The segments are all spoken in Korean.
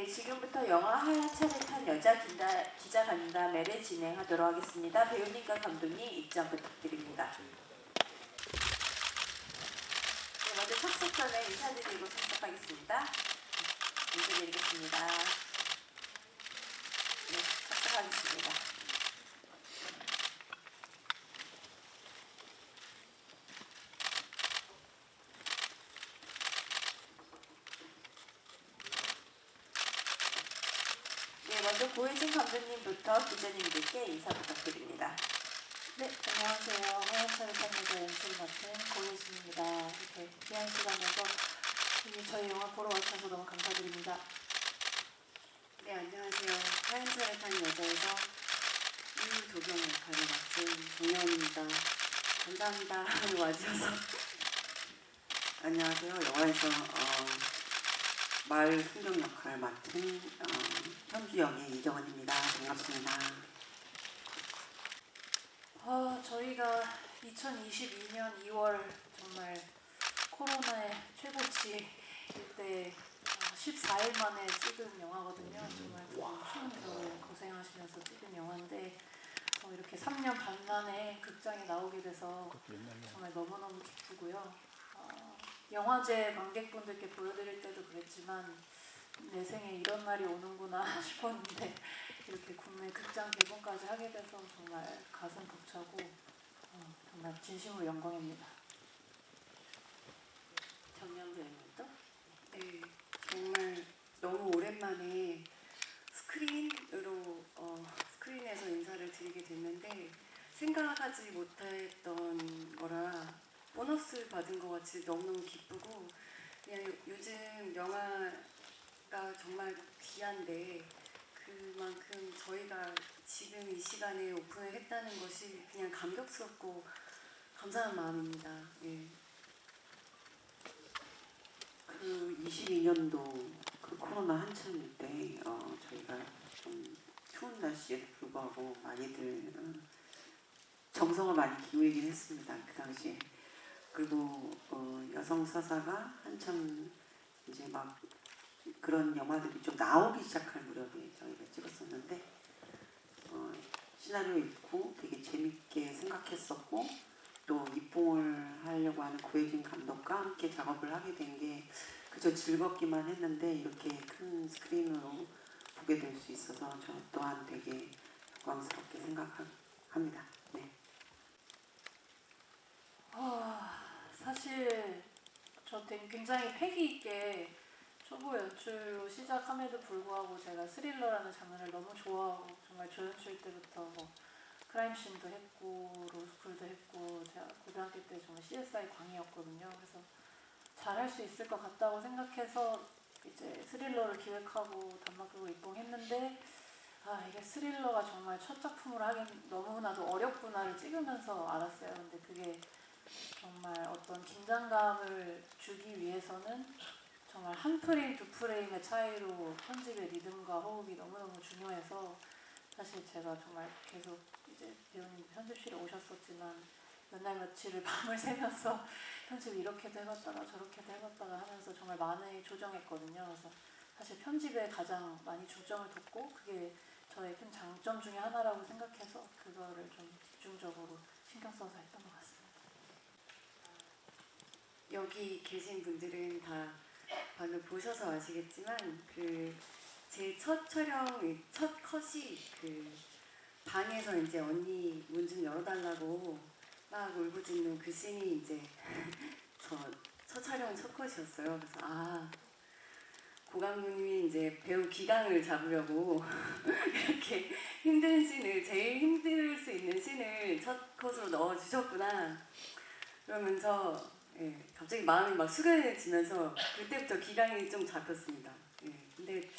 네, 지금부터 영화 하얀 차를 탄 여자 기자 간담회를 진행하도록 하겠습니다. 배우님과 감독님 입장 부탁드립니다. 네, 먼저 착석 전에 인사드리고 시작하겠습니다. 인사드리겠습니다. 네, 착석하겠습니다. 네, 먼저 고혜진 감독님부터 기자님들께 인사 부탁드립니다. 네, 안녕하세요. 하얀 차를 탄 여자 연출을 맡은 고혜진입니다. 이렇게 귀한 시간 내서 저희 영화 보러 와주셔서 너무 감사드립니다. 네, 안녕하세요. 하얀 차를 탄 여자에서 이도경 역할을 맡은 정여원입니다. 감사합니다. 와주셔서. 안녕하세요. 영화에서 마을 순경 역할을 맡은 현주 역의 이정원입니다. 반갑습니다. 저희가 2022년 2월 정말 코로나의 최고치일 때 14일 만에 찍은 영화거든요. 정말 추운 겨울 고생하시면서 찍은 영화인데 이렇게 3년 반 만에 극장에 나오게 돼서 정말 너무너무 기쁘고요. 영화제 관객분들께 보여드릴 때도 그랬지만 내 생에 이런 날이 오는구나 싶었는데 이렇게 국내 극장 개봉까지 하게 돼서 정말 가슴 벅차고 정말 진심으로 영광입니다. 정연 배우님도? 네, 정말 너무 오랜만에 스크린에서 인사를 드리게 됐는데 생각하지 못했던 거라 보너스 받은 것 같이 너무너무 기쁘고 그냥 요즘 영화가 정말 귀한데 그만큼 저희가 지금 이 시간에 오픈을 했다는 것이 그냥 감격스럽고 감사한 마음입니다. 예. 그 22년도 그 코로나 한참일 때 저희가 좀 추운 날씨에도 불구하고 많이들 정성을 많이 기울이긴 했습니다. 그 당시에. 그리고 여성 서사가 한참 이제 막 그런 영화들이 좀 나오기 시작할 무렵에 저희가 찍었었는데 시나리오 읽고 되게 재밌게 생각했었고 또 입봉을 하려고 하는 고혜진 감독과 함께 작업을 하게 된 게 그저 즐겁기만 했는데 이렇게 큰 스크린으로 보게 될 수 있어서 저 또한 되게 영광스럽게 생각합니다. 네. 사실 저 굉장히 패기 있게 초보 연출로 시작함에도 불구하고 제가 스릴러라는 장르를 너무 좋아하고 정말 조연출 때부터 크라임씬도 했고 로스쿨도 했고 제가 고등학교 때 정말 CSI 광이었거든요. 그래서 잘할 수 있을 것 같다고 생각해서 이제 스릴러를 기획하고 단막극으로 입봉했는데 이게 스릴러가 정말 첫 작품으로 하긴 너무나도 어렵구나를 찍으면서 알았어요. 근데 그게 정말 어떤 긴장감을 주기 위해서는 정말 한 프레임, 두 프레임의 차이로 편집의 리듬과 호흡이 너무너무 중요해서 사실 제가 정말 계속 이제 배우님 편집실에 오셨었지만 몇 날 며칠을 밤을 새면서 편집을 이렇게도 해봤다가 저렇게도 해봤다가 하면서 정말 많이 조정했거든요. 그래서 사실 편집에 가장 많이 중점을 뒀고 그게 저의 큰 장점 중에 하나라고 생각해서 그거를 좀 집중적으로 신경 써서 했던 것 같습니다. 여기 계신 분들은 다 방금 보셔서 아시겠지만 제 첫 촬영, 첫 컷이 방에서 이제 언니 문 좀 열어달라고 막 울부짖는 그 씬이 이제 저 첫 촬영 첫 컷이었어요. 그래서 고 감독님이 이제 배우 기강을 잡으려고 이렇게 힘든 씬을 제일 힘들 수 있는 씬을 첫 컷으로 넣어주셨구나 그러면서 갑자기 마음이 막 숙연해지면서 그때부터 기강이 좀 잡혔습니다. 근데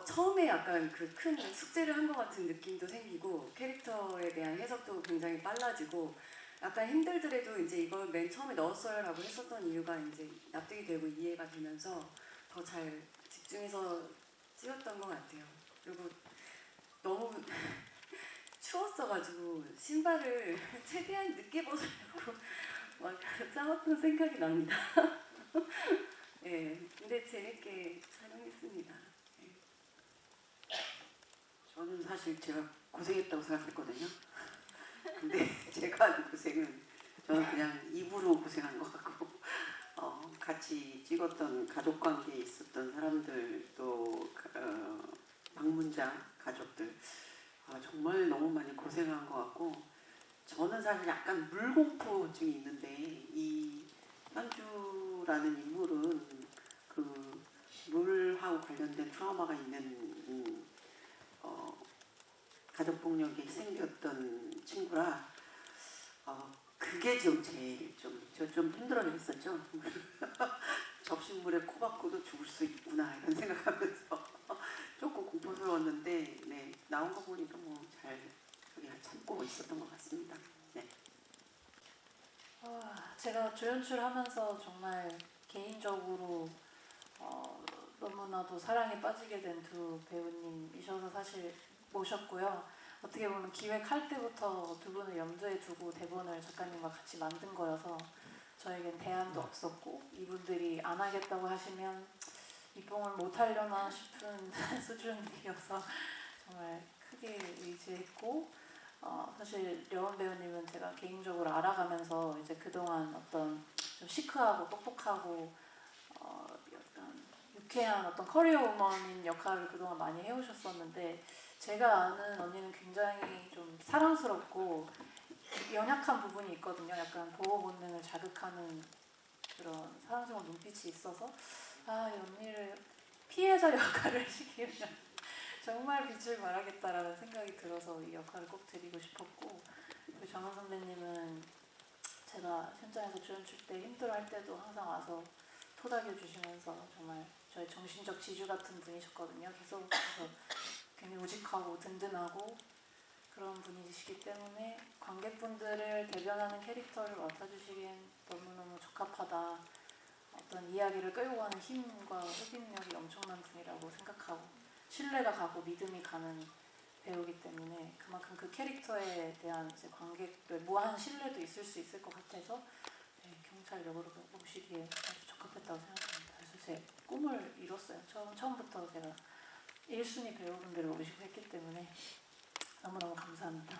처음에 약간 그 큰 숙제를 한 것 같은 느낌도 생기고 캐릭터에 대한 해석도 굉장히 빨라지고 약간 힘들더라도 이제 이걸 맨 처음에 넣었어요라고 했었던 이유가 이제 납득이 되고 이해가 되면서 더 잘 집중해서 찍었던 것 같아요. 그리고 너무 추웠어가지고 신발을 최대한 늦게 벗으려고 막 싸웠던 생각이 납니다. 네, 근데 재밌게 촬영했습니다. 저는 사실 제가 고생했다고 생각했거든요. 근데 제가 한 고생은 저는 그냥 입으로 고생한 것 같고 같이 찍었던 가족 관계에 있었던 사람들 또 방문자 가족들 정말 너무 많이 고생한 것 같고 저는 사실 약간 물공포증이 있는데 이 현주라는 인물은 그 물하고 관련된 트라우마가 있는 가족폭력에 희생되었던 친구라 그게 좀 제일 좀 힘들어했었죠. 접신물에 코 박고도 죽을 수 있구나 이런 생각하면서 조금 공포스러웠는데 네, 나온 거 보니까 뭐 잘 참고 있었던 것 같습니다. 네. 제가 조연출하면서 정말 개인적으로 너무나도 사랑에 빠지게 된 두 배우님이셔서 사실 모셨고요. 어떻게 보면 기획할 때부터 두 분을 염두에 두고 대본을 작가님과 같이 만든 거여서 저에겐 대안도 없었고 이분들이 안 하겠다고 하시면 입봉을 못 하려나 싶은 수준이어서 정말 크게 의지했고 사실 려원 배우님은 제가 개인적으로 알아가면서 이제 그동안 어떤 좀 시크하고 똑똑하고 약간 유쾌한 어떤 커리어 우먼인 역할을 그동안 많이 해오셨었는데 제가 아는 언니는 굉장히 좀 사랑스럽고 연약한 부분이 있거든요. 약간 보호 본능을 자극하는 그런 사랑스러운 눈빛이 있어서 이 언니를 피해자 역할을 시키면 정말 빛을 발하겠다라는 생각이 들어서 이 역할을 꼭 드리고 싶었고 그리고 정원 선배님은 제가 현장에서 조연출 때 힘들어할 때도 항상 와서 토닥여 주시면서 정말 저의 정신적 지주 같은 분이셨거든요. 계속 그래서 굉장히 우직하고 든든하고 그런 분이시기 때문에 관객분들을 대변하는 캐릭터를 맡아주시기엔 너무너무 적합하다. 어떤 이야기를 끌고 가는 힘과 흡입력이 엄청난 분이라고 생각하고 신뢰가 가고 믿음이 가는 배우기 때문에 그만큼 그 캐릭터에 대한 이제 관객들 무한 신뢰도 있을 수 있을 것 같아서 경찰 역으로 모시기에 아주 적합했다고 생각합니다. 그래서 제 꿈을 이뤘어요. 처음부터 제가 1순위 배우분들을 모시고 했기 때문에 너무너무 감사합니다.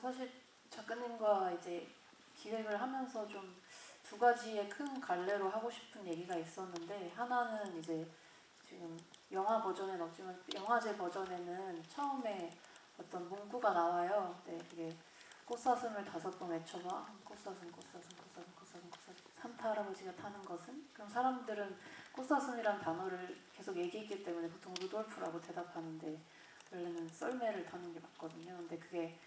사실 작가님과 이제 기획을 하면서 좀 두 가지의 큰 갈래로 하고 싶은 얘기가 있었는데 하나는 이제 지금 영화 버전에는 없지만 영화제 버전에는 처음에 어떤 문구가 나와요. 네, 그게 꽃사슴을 5번 외쳐봐. 꽃사슴, 꽃사슴, 꽃사슴, 꽃사슴, 꽃사슴. 산타 할아버지가 타는 것은? 그럼 사람들은 꽃사슴이란 단어를 계속 얘기했기 때문에 보통 루돌프라고 대답하는데 원래는 썰매를 타는 게 맞거든요. 근데 그게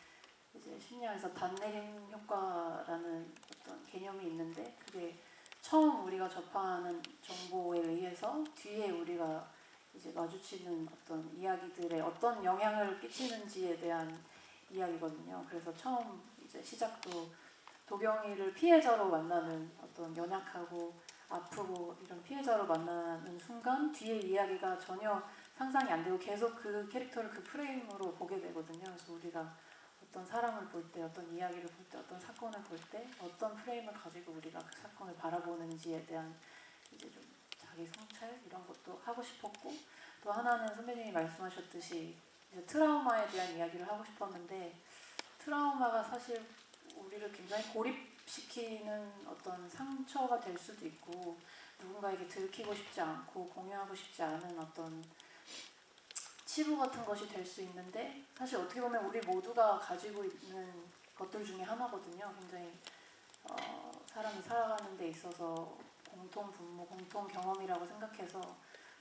이제 심리학에서 단내림 효과라는 어떤 개념이 있는데 그게 처음 우리가 접하는 정보에 의해서 뒤에 우리가 이제 마주치는 어떤 이야기들에 어떤 영향을 끼치는지에 대한 이야기거든요. 그래서 처음 이제 시작도 도경이를 피해자로 만나는 어떤 연약하고 아프고 이런 피해자로 만나는 순간 뒤에 이야기가 전혀 상상이 안 되고 계속 그 캐릭터를 그 프레임으로 보게 되거든요. 그래서 우리가 어떤 사람을 볼 때, 어떤 이야기를 볼 때, 어떤 사건을 볼 때 어떤 프레임을 가지고 우리가 그 사건을 바라보는지에 대한 이제 좀 자기 성찰 이런 것도 하고 싶었고 또 하나는 선배님이 말씀하셨듯이 이제 트라우마에 대한 이야기를 하고 싶었는데 트라우마가 사실 우리를 굉장히 고립시키는 어떤 상처가 될 수도 있고 누군가에게 들키고 싶지 않고 공유하고 싶지 않은 어떤 치부 같은 것이 될 수 있는데 사실 어떻게 보면 우리 모두가 가지고 있는 것들 중에 하나거든요. 굉장히 사람이 살아가는 데 있어서 공통 분모, 공통 경험이라고 생각해서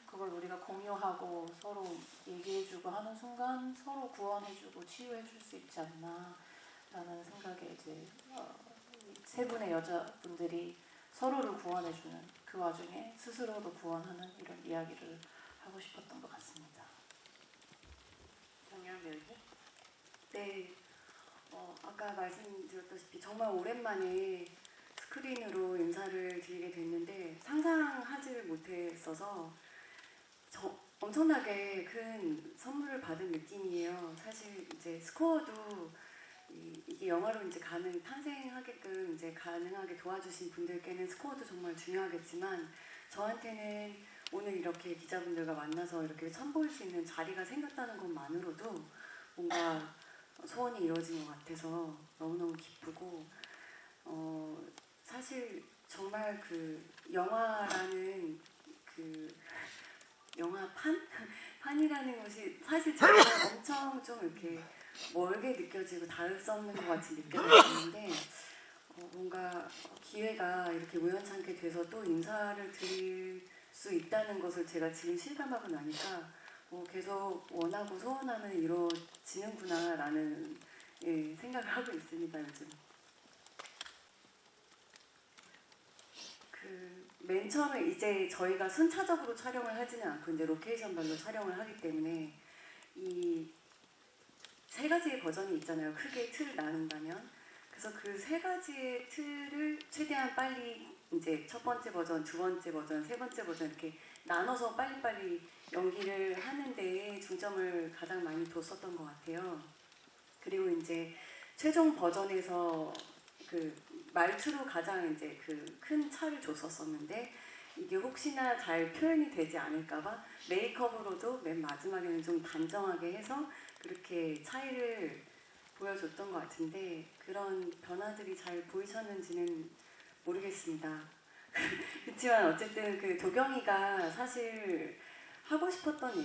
그걸 우리가 공유하고 서로 얘기해주고 하는 순간 서로 구원해주고 치유해줄 수 있지 않나 라는 생각에 이제 세 분의 여자분들이 서로를 구원해주는 그 와중에 스스로도 구원하는 이런 이야기를 하고 싶었던 것 같습니다. 정연 배우님? 네, 아까 말씀드렸다시피 정말 오랜만에 스크린으로 인사를 드리게 됐는데 상상하지를 못했어서 엄청나게 큰 선물을 받은 느낌이에요. 사실 이제 스코어도 이게 영화로 이제 탄생하게끔 이제 가능하게 도와주신 분들께는 스코어도 정말 중요하겠지만 저한테는 오늘 이렇게 기자분들과 만나서 이렇게 선보일 수 있는 자리가 생겼다는 것만으로도 뭔가 소원이 이루어진 것 같아서 너무너무 기쁘고 사실 정말 그 영화라는 그 판이라는 것이 사실 제가 엄청 좀 이렇게 멀게 느껴지고 닿을 수 없는 것 같이 느껴졌는데 뭔가 기회가 이렇게 우연찮게 돼서 또 인사를 드릴 수 있다는 것을 제가 지금 실감하고 나니까 계속 원하고 소원하면 이루어지는구나라는 생각을 하고 있습니다 요즘. 맨 처음에 이제 저희가 순차적으로 촬영을 하지는 않고 이제 로케이션별로 촬영을 하기 때문에 이 세 가지의 버전이 있잖아요. 크게 틀을 나눈다면. 그래서 그 세 가지의 틀을 최대한 빨리 이제 첫 번째 버전, 두 번째 버전, 세 번째 버전 이렇게 나눠서 빨리빨리 연기를 하는 데에 중점을 가장 많이 뒀었던 것 같아요. 그리고 이제 최종 버전에서 그 말투로 가장 이제 그 큰 차를 줬었었는데 이게 혹시나 잘 표현이 되지 않을까봐 메이크업으로도 맨 마지막에는 좀 단정하게 해서 그렇게 차이를 보여줬던 것 같은데 그런 변화들이 잘 보이셨는지는 모르겠습니다. 그렇지만 어쨌든 그 도경이가 사실 하고 싶었던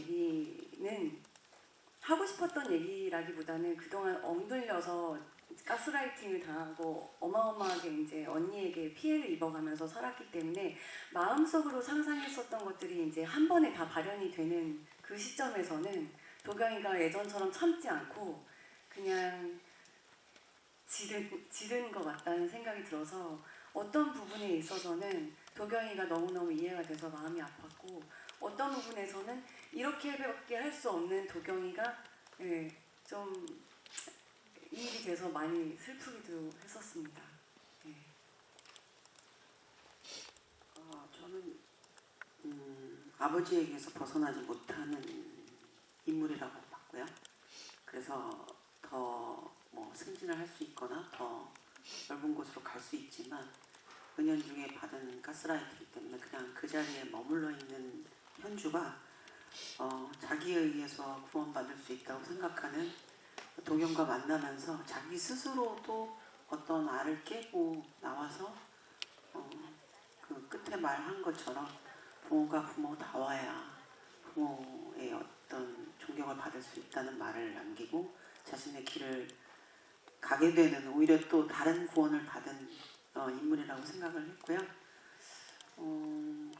얘기라기보다는 그동안 엉들려서 가스라이팅을 당하고 어마어마하게 이제 언니에게 피해를 입어가면서 살았기 때문에 마음속으로 상상했었던 것들이 이제 한 번에 다 발현이 되는 그 시점에서는 도경이가 예전처럼 참지 않고 그냥 지른 것 같다는 생각이 들어서 어떤 부분에 있어서는 도경이가 너무너무 이해가 돼서 마음이 아팠고 어떤 부분에서는 이렇게밖에 할 수 없는 도경이가 좀 이입이 돼서 많이 슬프기도 했었습니다. 저는 아버지에게서 벗어나지 못하는 인물이라고 봤고요. 그래서 더 뭐 승진을 할 수 있거나 더 넓은 곳으로 갈 수 있지만 은연중에 받은 가스라이팅 때문에 그냥 그 자리에 머물러 있는 현주가 자기에 의해서 구원받을 수 있다고 생각하는 도경과 만나면서 자기 스스로도 어떤 알을 깨고 나와서 그 끝에 말한 것처럼 부모가 부모다워야 부모의 어떤 존경을 받을 수 있다는 말을 남기고 자신의 길을 가게 되는 오히려 또 다른 구원을 받은 인물이라고 생각을 했고요.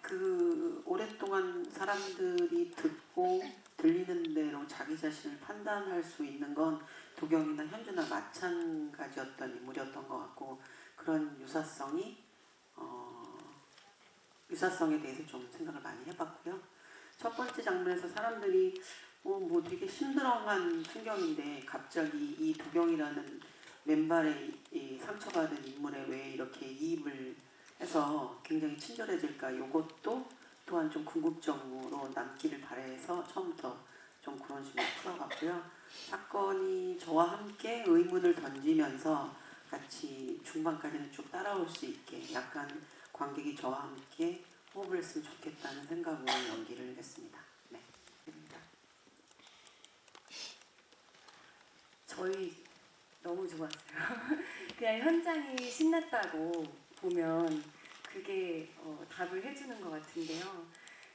그 오랫동안 사람들이 듣고 들리는 대로 자기 자신을 판단할 수 있는 건 도경이나 현주나 마찬가지였던 인물이었던 것 같고 그런 유사성에 대해서 좀 생각을 많이 해봤고요. 첫 번째 장면에서 사람들이 뭐 되게 심드렁한 풍경인데 갑자기 이 도경이라는 맨발에 이 상처받은 인물에 왜 이렇게 이입을 해서 굉장히 친절해질까 이것도 또한 좀 궁극적으로 남기를 바라해서 처음부터 좀 그런 식으로 풀어갔고요. 사건이 저와 함께 의문을 던지면서 같이 중반까지는 쭉 따라올 수 있게 약간 관객이 저와 함께 호흡을 했으면 좋겠다는 생각으로 연기를 했습니다. 네. 저희 너무 좋았어요. 그냥 현장이 신났다고 보면 그게 답을 해주는 것 같은데요.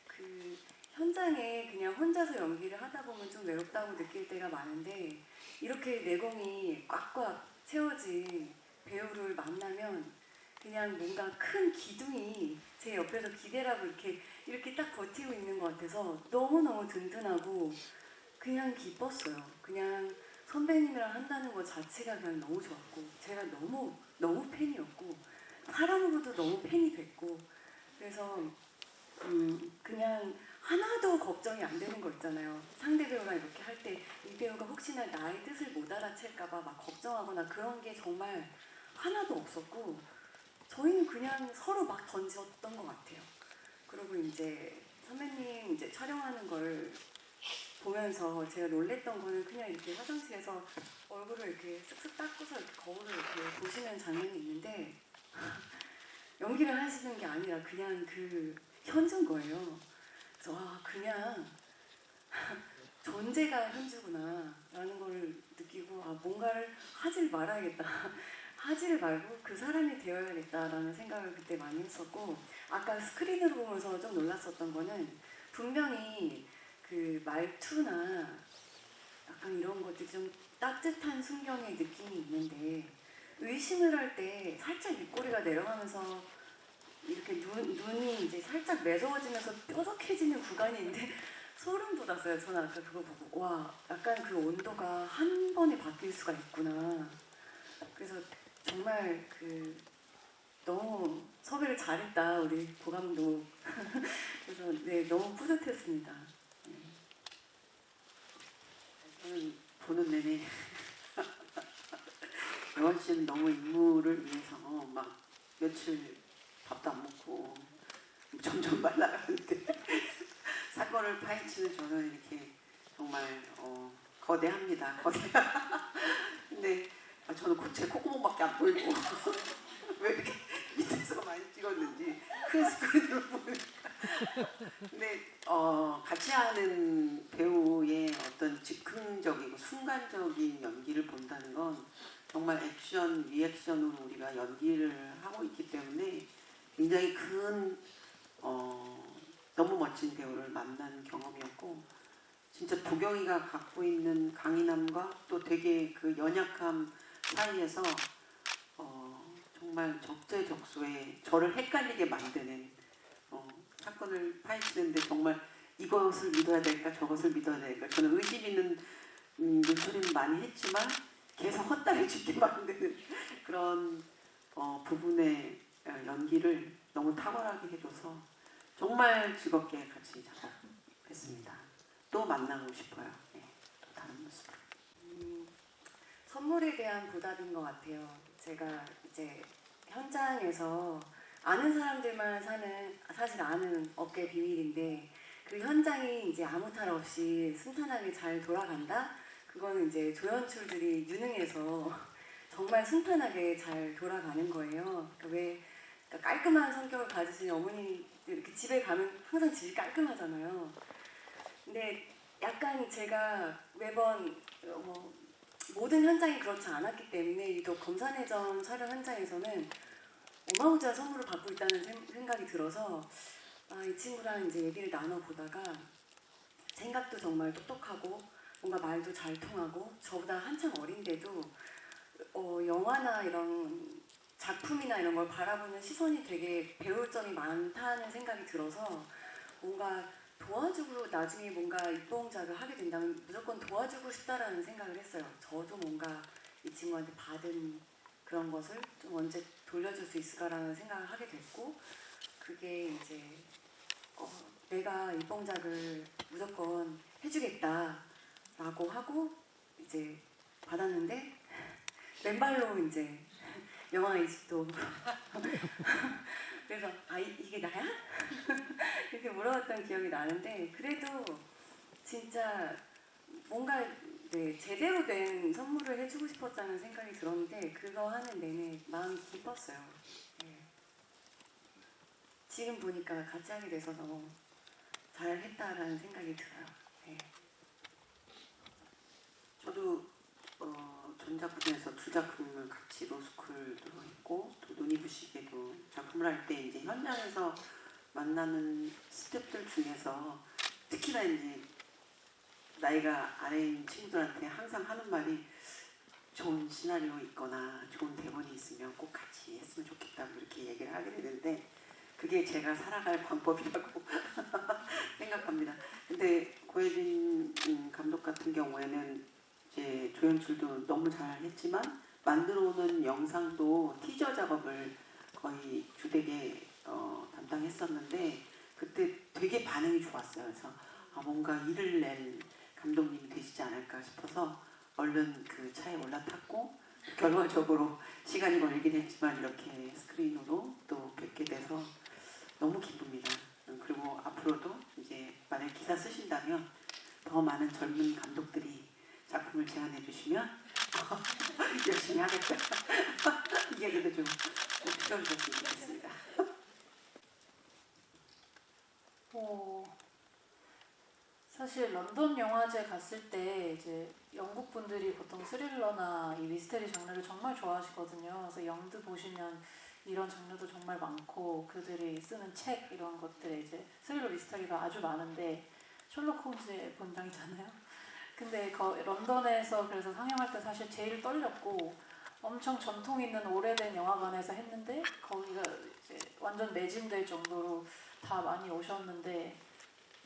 그 현장에 그냥 혼자서 연기를 하다 보면 좀 외롭다고 느낄 때가 많은데 이렇게 내공이 꽉꽉 채워진 배우를 만나면 그냥 뭔가 큰 기둥이 제 옆에서 기대라고 이렇게 딱 버티고 있는 것 같아서 너무너무 든든하고 그냥 기뻤어요. 그냥 선배님이랑 한다는 것 자체가 그냥 너무 좋았고 제가 너무 팬이었고 사람으로도 너무 팬이 됐고 그래서 그냥 하나도 걱정이 안 되는 거 있잖아요. 상대 배우랑 이렇게 할 때 이 배우가 혹시나 나의 뜻을 못 알아챌까 봐 막 걱정하거나 그런 게 정말 하나도 없었고 저희는 그냥 서로 막 던졌던 것 같아요. 그리고 이제 선배님 이제 촬영하는 걸 보면서 제가 놀랬던 거는 그냥 이렇게 화장실에서 얼굴을 이렇게 쓱쓱 닦고서 이렇게 거울을 이렇게 보시는 장면이 있는데 연기를 하시는 게 아니라 그냥 그 현준 거예요. 와 그냥 존재가 현주구나 라는 걸 느끼고 뭔가를 하질 말아야겠다. 하지를 말고 그 사람이 되어야겠다라는 생각을 그때 많이 했었고, 아까 스크린으로 보면서 좀 놀랐었던 거는 분명히 그 말투나 약간 이런 것들이 좀 따뜻한 순경의 느낌이 있는데, 의심을 할 때 살짝 입꼬리가 내려가면서 이렇게 눈이 이제 살짝 매서워지면서 뾰족해지는 구간이 있는데 소름 돋았어요. 저는 아까 그거 보고 와, 약간 그 온도가 한 번에 바뀔 수가 있구나. 그래서 정말 그 너무 섭외를 잘했다 우리 고감독. 그래서 네, 너무 뿌듯했습니다. 저는 보는 내내 여원 씨는 너무 인물을 위해서 막 며칠 밥도 안 먹고 점점 말라가는데 사건을 파헤치는 저는 이렇게 정말 거대합니다. 거대. 근데 저는 제 콧구멍밖에 안 보이고 왜 이렇게 밑에서 많이 찍었는지 큰 스크린으로 보니까. 근데 같이 하는 배우의 어떤 즉흥적이고 순간적인 연기를 본다는 건 정말 액션, 리액션으로 우리가 연기를 하고 있기 때문에 굉장히 큰 너무 멋진 배우를 만난 경험이었고, 진짜 도경이가 갖고 있는 강인함과 또 되게 그 연약함 사이에서 정말 적재적소에 저를 헷갈리게 만드는 사건을 파헤치는데 정말 이것을 믿어야 될까 저것을 믿어야 될까, 저는 의심 있는 눈초리는 많이 했지만 계속 헛다리짓게 만드는 그런 부분의 연기를 너무 탁월하게 해줘서 정말 즐겁게 같이 작업했습니다. 또 만나고 싶어요. 네, 또 다른 모습으로. 선물에 대한 보답인 것 같아요. 제가 이제 현장에서 아는 사람들만 사실 아는 업계 비밀인데, 그 현장이 이제 아무 탈 없이 순탄하게 잘 돌아간다? 그거는 이제 조연출들이 유능해서 정말 순탄하게 잘 돌아가는 거예요. 그러니까 깔끔한 성격을 가지신 어머니 이렇게 집에 가면 항상 집이 깔끔하잖아요. 근데 약간 제가 매번 모든 현장이 그렇지 않았기 때문에 유독 검사내전 촬영 현장에서는 어마무지한 선물을 받고 있다는 생각이 들어서 이 친구랑 이제 얘기를 나눠보다가, 생각도 정말 똑똑하고 뭔가 말도 잘 통하고 저보다 한참 어린데도 영화나 이런 작품이나 이런 걸 바라보는 시선이 되게 배울 점이 많다는 생각이 들어서, 뭔가 도와주고 나중에 뭔가 입봉작을 하게 된다면 무조건 도와주고 싶다라는 생각을 했어요. 저도 뭔가 이 친구한테 받은 그런 것을 좀 언제 돌려줄 수 있을까라는 생각을 하게 됐고, 그게 이제 내가 입봉작을 무조건 해주겠다라고 하고 이제 받았는데 맨발로 이제 영화 이집도 그래서 이게 나야? 이렇게 물어봤던 기억이 나는데, 그래도 진짜 뭔가 제대로 된 선물을 해주고 싶었다는 생각이 들었는데, 그거 하는 내내 마음이 기뻤어요. 네. 지금 보니까 같이 하게 돼서 너무 잘했다라는 생각이 들어요. 네. 저도 전 작품에서 두 작품을 같이 로스쿨도 했고, 또 눈이 부시게도 작품을 할 때 이제 현장에서 만나는 스태프들 중에서 특히나 이제 나이가 아래인 친구들한테 항상 하는 말이, 좋은 시나리오 있거나 좋은 대본이 있으면 꼭 같이 했으면 좋겠다고 이렇게 얘기를 하게 되는데, 그게 제가 살아갈 방법이라고 생각합니다. 근데 고혜진 감독 같은 경우에는 이제 조연출도 너무 잘했지만 만들어오는 영상도 티저 작업을 거의 주되게 담당했었는데, 그때 되게 반응이 좋았어요. 그래서 뭔가 일을 낸 감독님이 되시지 않을까 싶어서 얼른 그 차에 올라탔고, 결과적으로 시간이 걸리긴 했지만 이렇게 스크린으로 또 뵙게 돼서 너무 기쁩니다. 그리고 앞으로도 이제 만약 기사 쓰신다면 더 많은 젊은 감독들이 작품을 제안해 주시면 열심히 하겠다. 이 얘기도 좀 풀어주셨으면 좋겠습니다. 사실 런던 영화제 갔을 때 이제 영국 분들이 보통 스릴러나 이 미스테리 장르를 정말 좋아하시거든요. 그래서 영드 보시면 이런 장르도 정말 많고 그들이 쓰는 책 이런 것들에 이제 스릴러 미스터리가 아주 많은데 셜록 홈즈의 본장이잖아요. 근데 런던에서 그래서 상영할 때 사실 제일 떨렸고 엄청 전통 있는 오래된 영화관에서 했는데 거기가 이제 완전 매진될 정도로 다 많이 오셨는데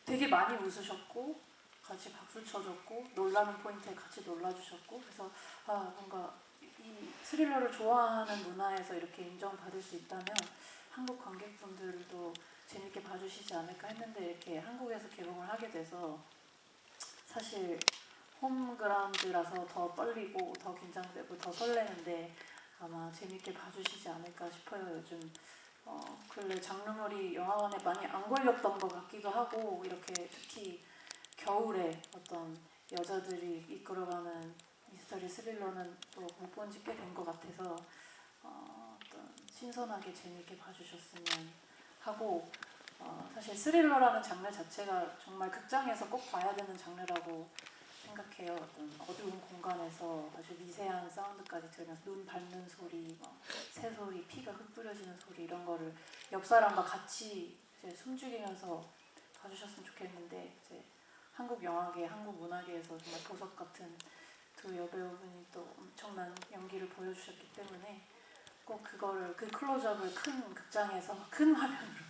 되게 많이 웃으셨고 같이 박수 쳐줬고 놀라는 포인트에 같이 놀라주셨고 그래서 아 뭔가 이 스릴러를 좋아하는 문화에서 이렇게 인정받을 수 있다면 한국 관객분들도 재밌게 봐주시지 않을까 했는데 이렇게 한국에서 개봉을 하게 돼서 사실 홈그라운드라서 더 떨리고 더 긴장되고 더 설레는데 아마 재밌게 봐주시지 않을까 싶어요. 요즘 근래 장르물이 영화관에 많이 안 걸렸던 것 같기도 하고 이렇게 특히 겨울에 어떤 여자들이 이끌어가는 미스터리 스릴러는 또 못 본 지 꽤 된 것 같아서 어떤 신선하게 재밌게 봐주셨으면 하고 사실 스릴러라는 장르 자체가 정말 극장에서 꼭 봐야 되는 장르라고 생각해요. 어떤 어두운 공간에서 아주 미세한 사운드까지 들으면서 눈 밟는 소리, 새소리, 피가 흙 뿌려지는 소리 이런 거를 옆 사람과 같이 이제 숨죽이면서 봐주셨으면 좋겠는데 이제 한국 영화계, 한국 문화계에서 정말 보석 같은 두 여배우분이 또 엄청난 연기를 보여주셨기 때문에 꼭 그거를 그 클로즈업을 큰 극장에서 큰 화면으로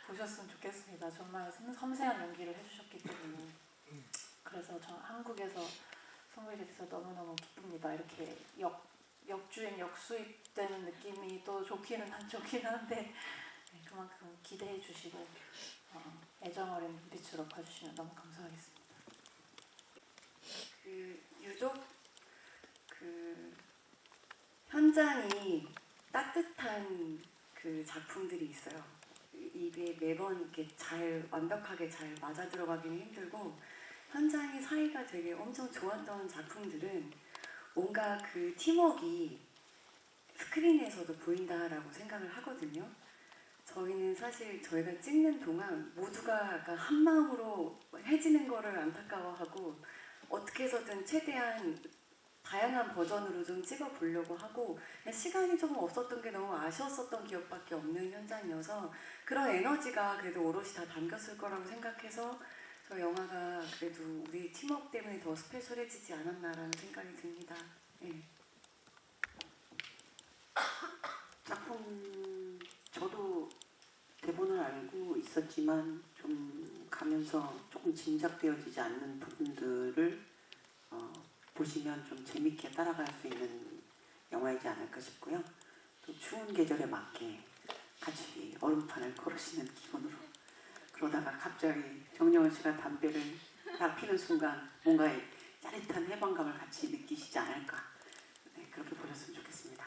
보셨으면 좋겠습니다. 정말 섬세한 연기를 해주셨기 때문에 그래서 저 한국에서 선보이게 돼서 너무너무 기쁩니다. 이렇게 역주행, 역수입되는 느낌이 또 좋기는 한데 네, 그만큼 기대해 주시고 애정 어린 눈빛으로 봐주시면 너무 감사하겠습니다. 유독 현장이 따뜻한 작품들이 있어요. 입에 매번 이렇게 완벽하게 잘 맞아 들어가기는 힘들고 현장의 사이가 되게 엄청 좋았던 작품들은 뭔가 그 팀워크가 스크린에서도 보인다라고 생각을 하거든요. 저희는 사실 저희가 찍는 동안 모두가 약간 한 마음으로 해지는 거를 안타까워하고 어떻게 해서든 최대한 다양한 버전으로 좀 찍어보려고 하고 시간이 조금 없었던 게 너무 아쉬웠었던 기억밖에 없는 현장이어서 그런 에너지가 그래도 오롯이 다 담겼을 거라고 생각해서 저 영화가 그래도 우리 팀워크 때문에 더 스페셜해지지 않았나라는 생각이 듭니다. 네. 작품 저도 대본을 알고 있었지만 좀 가면서 조금 짐작되어지지 않는 부분들을 보시면 좀 재밌게 따라갈 수 있는 영화이지 않을까 싶고요. 또 추운 계절에 맞게 같이 얼음판을 걸으시는 기분으로 그러다가 갑자기 정여원 씨가 담배를 딱 피는 순간 뭔가 짜릿한 해방감을 같이 느끼시지 않을까 그렇게 보셨으면 좋겠습니다.